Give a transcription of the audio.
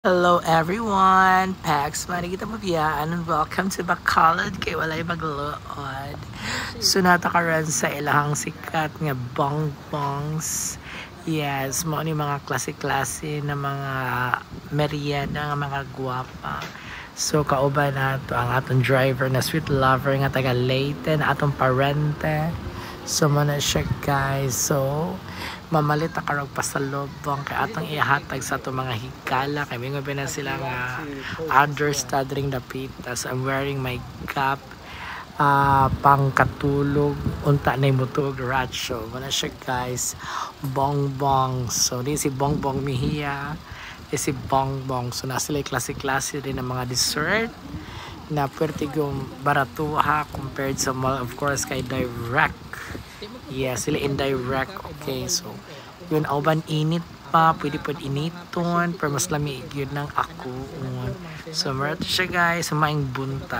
Hello everyone! Pax Marikita Mabiyaan and welcome to Bacolod kay Walay Magluod. So natakaran sa ilahang sikat nga bongbongs. Yes, mo ni mga klase-klase na mga merienda nga mga guwapa. So kauban nato ang atong driver na sweet lover nga taga Leyte na atong parente. So muna siya guys. So mamalit na karog pasalubong kay atong ihatag sa atong mga higala kay mingo na sila nga understudying the pita. So I'm wearing my cap pang katulog unta na imutog ratio muna siya guys. Bongbong, so di si Bongbong Mejia, di si Bongbong. So nasa sila klase-klase din ng mga dessert na pwerte yung baratuha compared sa mall, of course, kay direct. Yes, sila indirect. Okay, so yun, auban init pa, pwede po initon, pero mas lamig yun ng ako. So, meron siya guys, sa maing bunta.